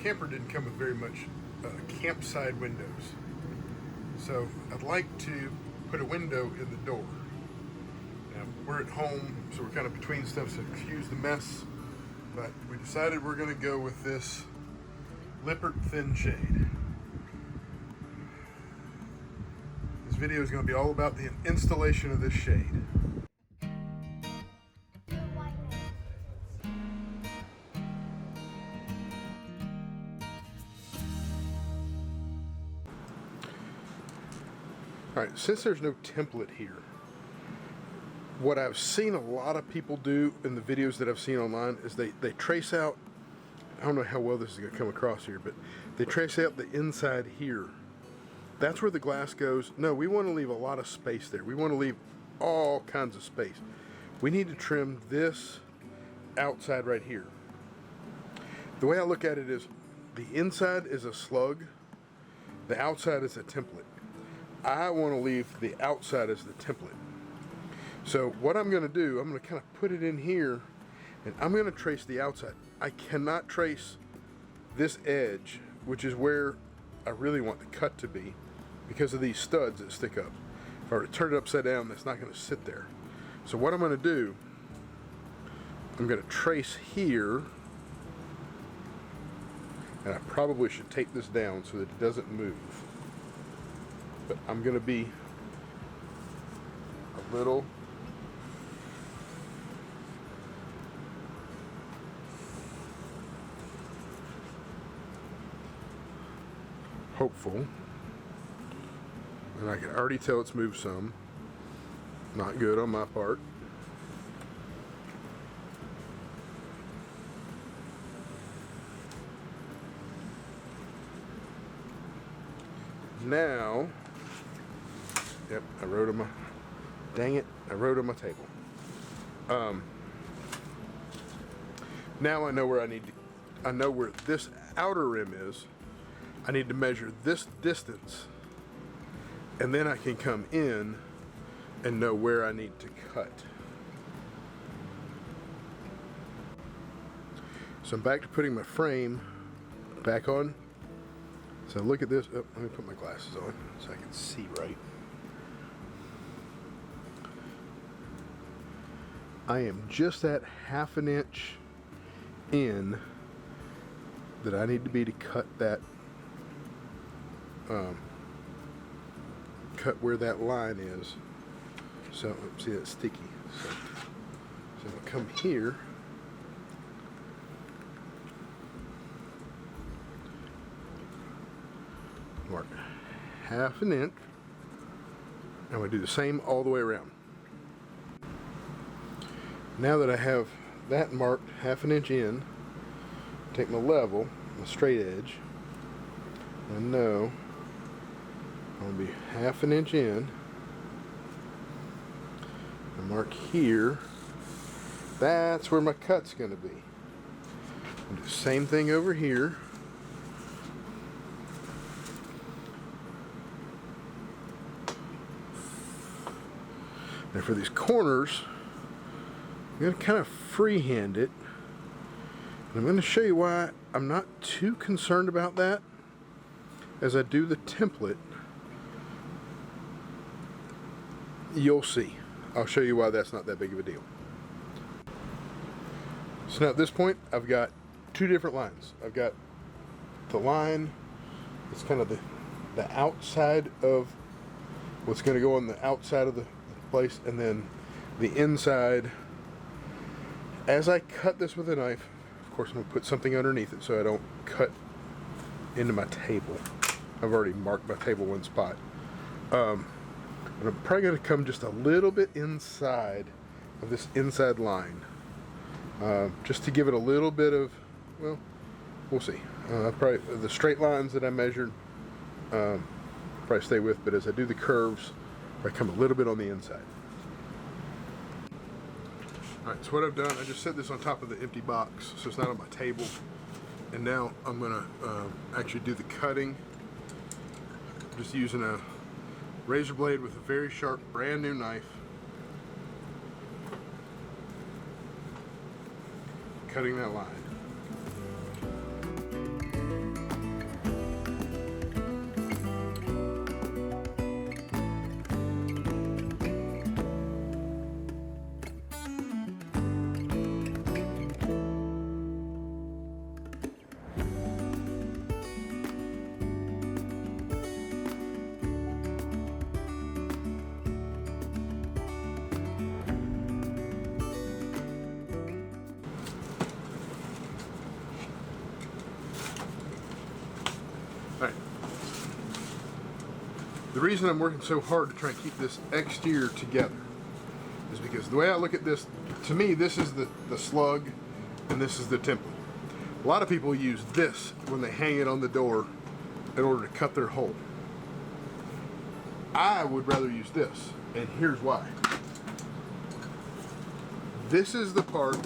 camper didn't come with very much campside windows. So I'd like to put a window in the door. Now, we're at home, so we're kind of between stuff, so excuse the mess. But we decided we're going to go with this Lippard thin shade. This video is going to be all about the installation of this shade. Alright, since there's no template here, what I've seen a lot of people do in the videos that I've seen online is they trace out, I don't know how well this is going to come across here, but they trace out the inside here. That's where the glass goes. No, we want to leave a lot of space there. We want to leave all kinds of space. We need to trim this outside right here. The way I look at it is the inside is a slug, the outside is a template. I want to leave the outside as the template. So what I'm going to do, I'm going to kind of put it in here and I'm going to trace the outside. I cannot trace this edge, which is where I really want the cut to be, because of these studs that stick up. If I were to turn it upside down, that's not going to sit there. So what I'm going to do, I'm going to trace here, and I probably should take this down so that it doesn't move. But I'm going to be a little hopeful, and I can already tell it's moved some. Not good on my part. Now, yep, I wrote on my, dang it, I wrote on my table. Now I know where I need to, I know where this outer rim is. I need to measure this distance, and then I can come in and know where I need to cut. So I'm back to putting my frame back on. So look at this. Oh, let me put my glasses on so I can see right. I am just at ½ an inch in that I need to be to cut that, cut where that line is. So see, that's sticky. So I'll come here. Mark ½ an inch, and we do the same all the way around. Now that I have that marked ½ an inch in, take my level, my straight edge, I know I'll be ½ an inch in, and mark here. That's where my cut's going to be. I'll do the same thing over here. Now for these corners, I'm going to kind of freehand it. And I'm going to show you why I'm not too concerned about that as I do the template. You'll see. I'll show you why that's not that big of a deal. So now at this point, I've got two different lines. I've got the line, it's kind of the outside of what's going to go on the outside of the place, and then the inside. As I cut this with a knife, of course I'm going to put something underneath it so I don't cut into my table. I've already marked my table one spot. But I'm probably going to come just a little bit inside of this inside line, just to give it a little bit of, well, we'll see. Probably the straight lines that I measured, probably stay with, but as I do the curves, I come a little bit on the inside. Alright, so what I've done, I just set this on top of the empty box so it's not on my table. And now I'm going to actually do the cutting. Just using a razor blade with a very sharp brand new knife. Cutting that line. The reason I'm working so hard to try and keep this exterior together is because the way I look at this, to me, this is the slug and this is the template. A lot of people use this when they hang it on the door in order to cut their hole. I would rather use this, and here's why. This is the part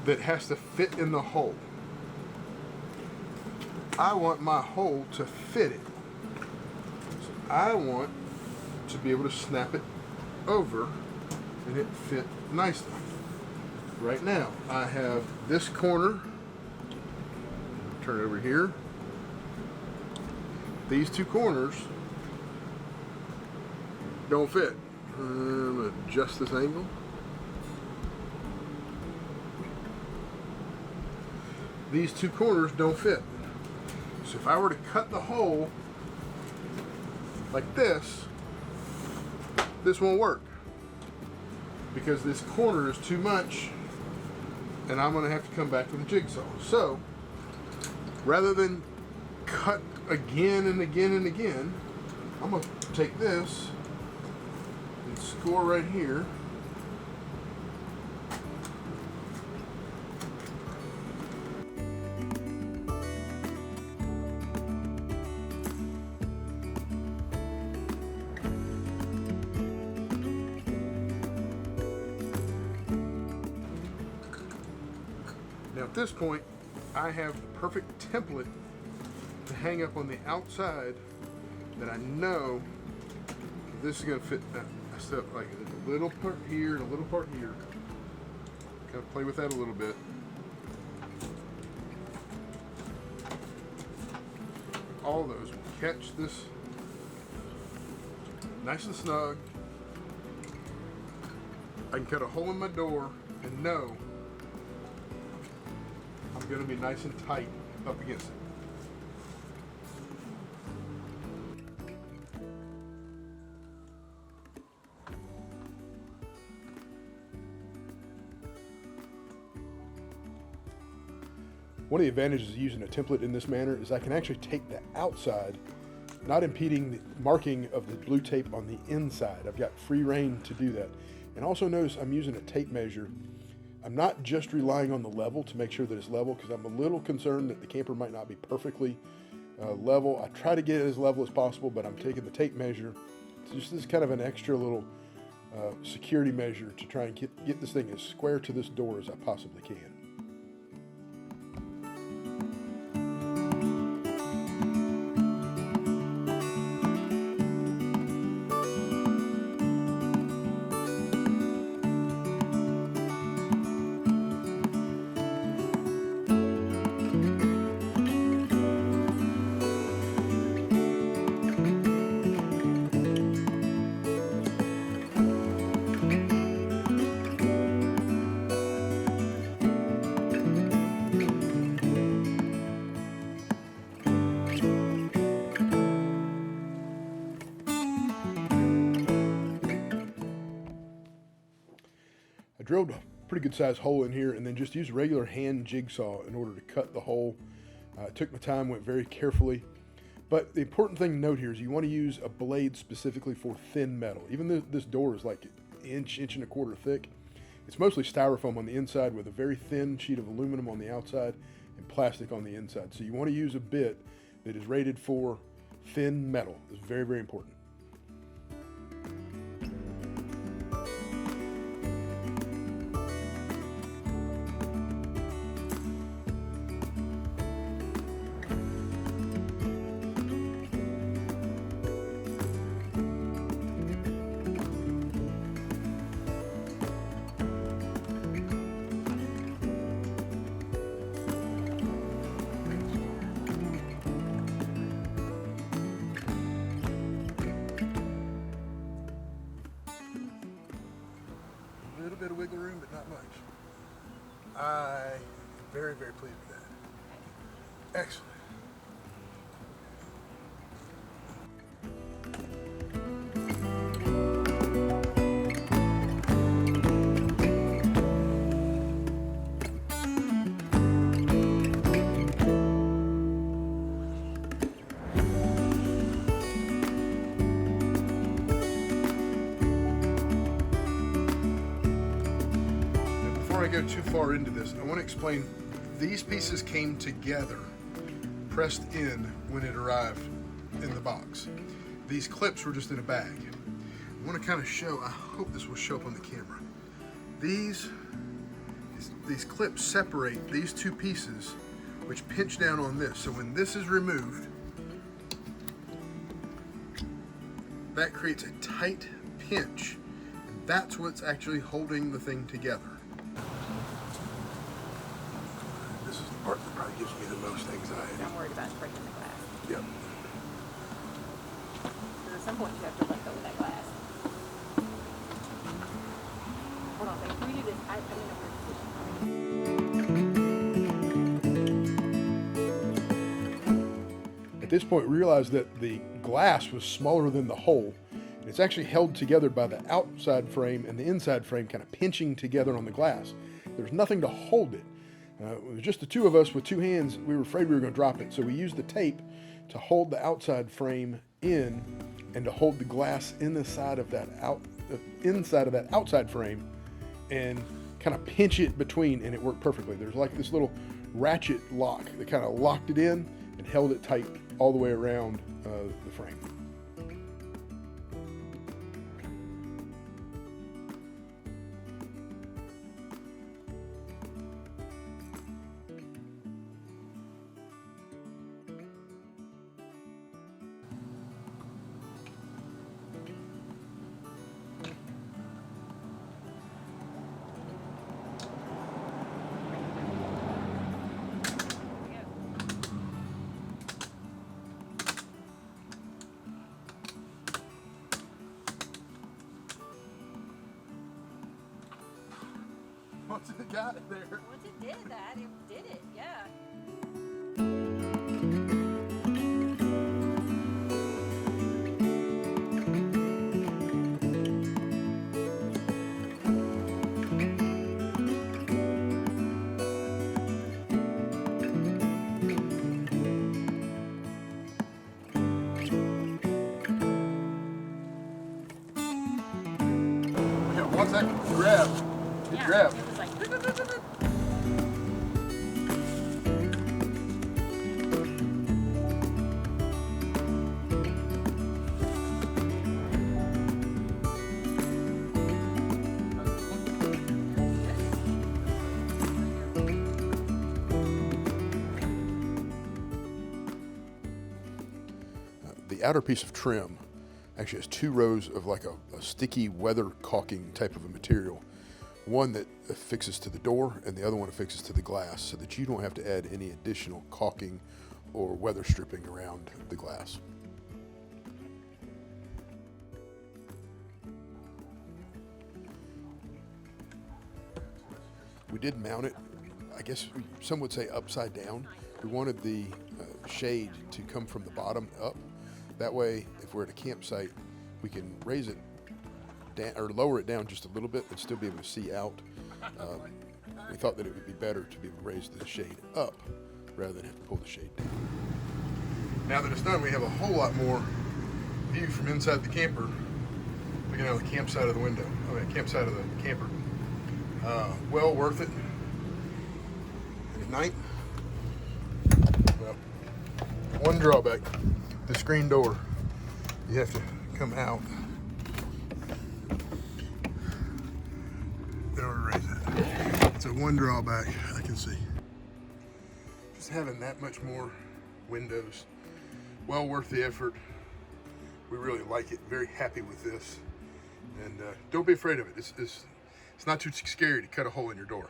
that has to fit in the hole. I want my hole to fit it. So I want to be able to snap it over and it fit nicely. Right now, I have this corner, turn it over here. These two corners don't fit. I'm going to adjust this angle. These two corners don't fit. So if I were to cut the hole like this won't work because this corner is too much and I'm going to have to come back with a jigsaw. So rather than cut again and again and again, I'm going to take this and score right here. Now at this point, I have the perfect template to hang up on the outside that I know this is going to fit. I stuff like a little part here and a little part here. Kind of play with that a little bit. All those will catch this nice and snug. I can cut a hole in my door and know I'm going to be nice and tight up against it. One of the advantages of using a template in this manner is I can actually take the outside, not impeding the marking of the blue tape on the inside. I've got free reign to do that. And also notice I'm using a tape measure. I'm not just relying on the level to make sure that it's level because I'm a little concerned that the camper might not be perfectly level. I try to get it as level as possible, but I'm taking the tape measure. So just as kind of an extra little security measure to try and get this thing as square to this door as I possibly can. I drilled a pretty good sized hole in here and then just used a regular hand jigsaw in order to cut the hole. Took my time, went very carefully. But the important thing to note here is you want to use a blade specifically for thin metal. Even though this door is like an inch and a quarter thick, it's mostly styrofoam on the inside with a very thin sheet of aluminum on the outside and plastic on the inside. So you want to use a bit that is rated for thin metal. It's very, very important. Bit of wiggle room, but not much. I am very, very pleased with that. Excellent. go too far into this, I want to explain these pieces came together, pressed in when it arrived in the box. These clips were just in a bag. I want to kind of show, I hope this will show up on the camera. These clips separate these two pieces, which pinch down on this. So when this is removed, that creates a tight pinch, and that's what's actually holding the thing together. This is the part that probably gives me the most anxiety. I'm worried about breaking the glass. Yep. At some point you have to let go of that glass. Hold on, babe. Can we do this? I mean, At this point, we realized that the glass was smaller than the hole, and it's actually held together by the outside frame and the inside frame kind of pinching together on the glass. There's nothing to hold it. It was just the two of us with two hands. We were afraid we were going to drop it, so we used the tape to hold the outside frame in and to hold the glass inside of that outside frame and kind of pinch it between, and it worked perfectly. There's like this little ratchet lock that kind of locked it in and held it tight all the way around the frame. Once it got it there. once it did that, it did it, yeah. Yeah, once that grabbed, it grabbed. It was like, The outer piece of trim actually has two rows of like a sticky weather caulking type of a material. One that affixes to the door and the other one affixes to the glass so that you don't have to add any additional caulking or weather stripping around the glass. We did mount it, I guess some would say upside down. We wanted the shade to come from the bottom up. That way, if we're at a campsite, we can raise it down or lower it down just a little bit and still be able to see out. We thought that it would be better to be able to raise the shade up rather than have to pull the shade down. Now that it's done, we have a whole lot more view from inside the camper, looking out the campsite of the window. I mean, campsite of the camper. Well worth it. At night. Well, one drawback: the screen door. You have to come out in order to raise it. It's a one drawback I can see. Just having that much more windows, well worth the effort. We really like it. Very happy with this, and don't be afraid of it. It's not too scary to cut a hole in your door.